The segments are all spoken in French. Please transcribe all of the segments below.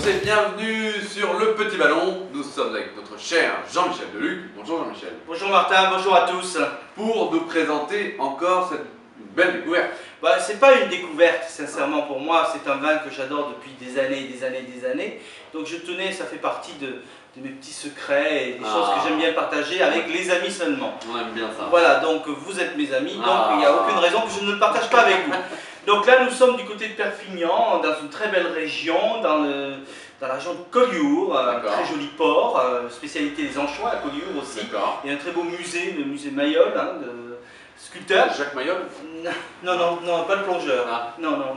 et bienvenue sur Le Petit Ballon. Nous sommes avec notre cher Jean-Michel Deluc. Bonjour Jean-Michel. Bonjour Martin, bonjour à tous. Pour nous présenter encore cette belle découverte. C'est pas une découverte, sincèrement pour moi, c'est un vin que j'adore depuis des années. Donc je tenais, ça fait partie de mes petits secrets et des choses que j'aime bien partager avec les amis seulement. On aime bien ça. Voilà, donc vous êtes mes amis, donc il n'y a aucune raison que je ne le partage pas avec vous. Donc là nous sommes du côté de Perpignan, dans une très belle région, dans la région de Collioure, un très joli port, spécialité des anchois à Collioure aussi. Il y a un très beau musée, le musée Mayol, de sculpteur. Jacques Mayol? Non, pas le plongeur. Non,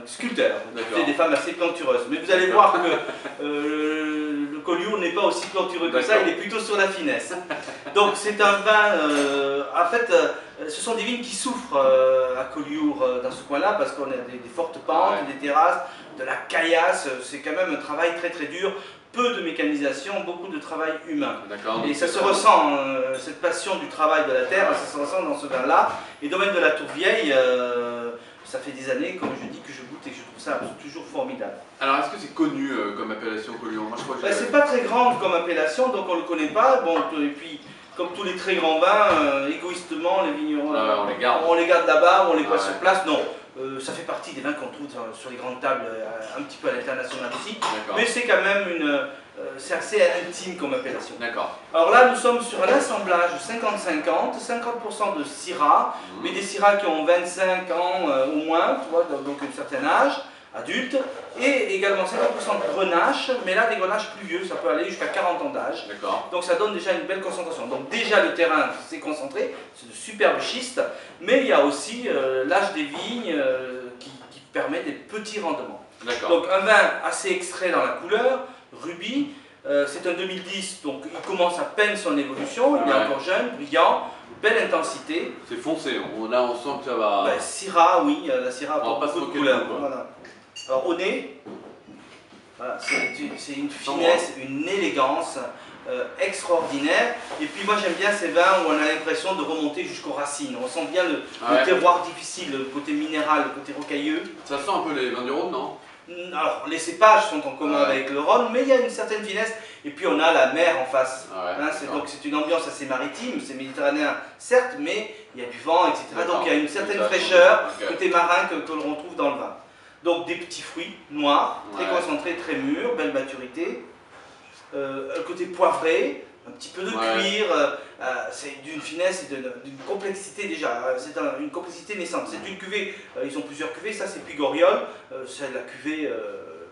sculpteur. C'est des femmes assez plantureuses. Mais vous allez voir que le Collioure n'est pas aussi plantureux que ça, il est plutôt sur la finesse. Donc c'est un vin, en fait, ce sont des vignes qui souffrent à Collioure dans ce coin-là, parce qu'on a des fortes pentes, des terrasses, de la caillasse, c'est quand même un travail très dur. Peu de mécanisation, beaucoup de travail humain. Et ça se ressent, cette passion du travail de la terre, ça se ressent dans ce vin-là. Et domaine de la Tourvieille, ça fait des années, comme je dis, que je goûte et que je trouve ça toujours formidable. Alors, est-ce que c'est connu comme appellation Collioure? Moi, je crois que c'est pas très grande comme appellation, donc on ne le connaît pas. Bon, et puis, comme tous les très grands vins, égoïstement, les vignerons, on les garde là-bas, on les passe sur place. Non. Ça fait partie des vins qu'on trouve sur les grandes tables, un petit peu à l'international aussi, mais c'est quand même c'est assez intime comme appellation. Alors là, nous sommes sur un assemblage 50-50, 50% de Syrah, mais des Syrah qui ont 25 ans au moins, tu vois, donc un certain âge, adulte, et également 50% de grenache, mais là des grenaches plus vieux, ça peut aller jusqu'à 40 ans d'âge. Donc ça donne déjà une belle concentration. Donc déjà le terrain s'est concentré, c'est de superbes schistes, mais il y a aussi l'âge des vignes qui permet des petits rendements. Donc un vin assez extrait dans la couleur, rubis, c'est un 2010, donc il commence à peine son évolution, il est encore jeune, brillant, belle intensité. C'est foncé, là on sent que ça va... Syrah, oui, la Syrah a beaucoup de couleurs. Alors au nez, voilà, c'est une finesse, une élégance extraordinaire. Et puis moi j'aime bien ces vins où on a l'impression de remonter jusqu'aux racines. On sent bien le terroir difficile, le côté minéral, le côté rocailleux. Ça sent un peu les vins du Rhône, non? Alors les cépages sont en commun avec le Rhône, mais il y a une certaine finesse. Et puis on a la mer en face. Donc c'est une ambiance assez maritime, c'est méditerranéen certes, mais il y a du vent, etc. Donc il y a une certaine fraîcheur, côté marin que l'on retrouve dans le vin. Donc des petits fruits noirs, très concentrés, très mûrs, belle maturité. Un côté poivré, un petit peu de cuir, c'est d'une finesse et d'une complexité déjà, c'est une complexité naissante. C'est une cuvée, ils ont plusieurs cuvées, ça c'est Puy-Goriol, c'est la cuvée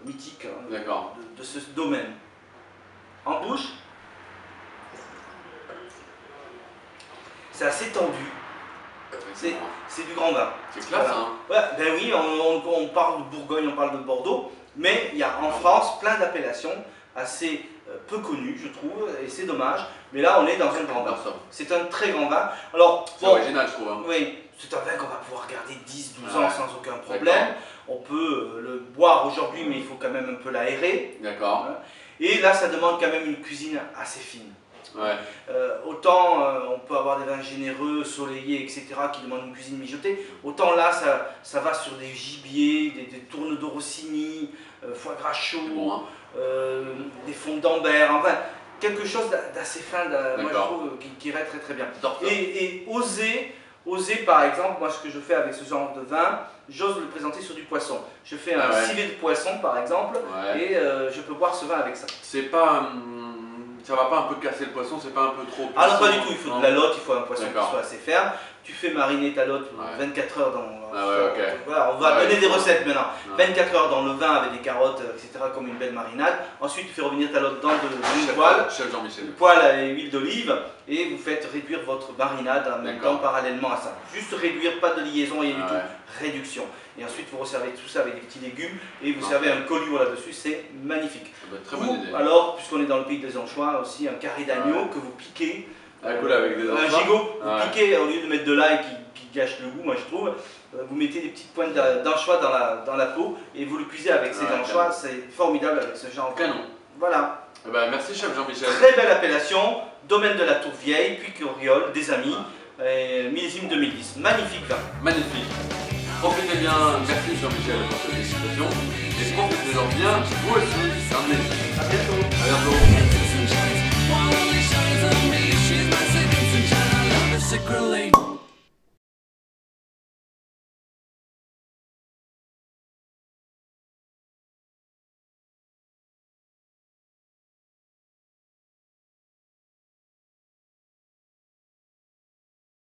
mythique de ce domaine. En bouche, c'est assez tendu. C'est du grand vin. C'est classe, Ben oui, on parle de Bourgogne, on parle de Bordeaux, mais il y a en France plein d'appellations assez peu connues, je trouve, et c'est dommage. Mais là, on est dans un grand vin. C'est un très grand vin. Alors, c'est original, je trouve. Oui, c'est un vin qu'on va pouvoir garder 10-12 ans sans aucun problème. On peut le boire aujourd'hui, mais il faut quand même un peu l'aérer. Et là, ça demande quand même une cuisine assez fine. Autant on peut avoir des vins généreux, soleillés, etc. qui demandent une cuisine mijotée, autant là ça va sur des gibiers, des tournes de Rossini, foie gras chaud, des fonds d'Ambert, enfin quelque chose d'assez fin, moi je trouve qui irait très bien. Et oser par exemple, moi ce que je fais avec ce genre de vin, j'ose le présenter sur du poisson. Je fais un civet de poisson par exemple, et je peux boire ce vin avec ça. C'est pas... Ça va pas un peu casser le poisson, c'est pas un peu trop... Ah non, pas du tout, il faut de la lotte, il faut un poisson qui soit assez ferme. Tu fais mariner ta lotte 24 heures dans... Voilà, on va donner des recettes maintenant. 24 heures dans le vin avec des carottes, etc. comme une belle marinade. Ensuite, tu fais revenir ta lotte dans une poêle. Une poêle à l'huile d'olive. Et vous faites réduire votre marinade en même temps parallèlement à ça. Juste réduire, pas de liaison, rien du tout. Réduction. Et ensuite, vous resservez tout ça avec des petits légumes. Et vous servez un Collioure là-dessus, c'est magnifique. Très bonne idée. Alors, puisqu'on est dans le pays des anchois, aussi un carré d'agneau que vous piquez. Avec des un gigot, vous piquez au lieu de mettre de l'ail qui gâche le goût, moi je trouve. Vous mettez des petites pointes d'anchois dans la peau et vous le cuisez avec ces anchois, c'est formidable avec ce genre de canon. Voilà. Merci chef Jean-Michel. Très belle appellation, domaine de la Tourvieille, Puy-Goriol, des amis, millésime 2010. Magnifique vin. Magnifique. Profitez bien, merci Jean-Michel pour cette explication, et profitez-en bien vous aussi.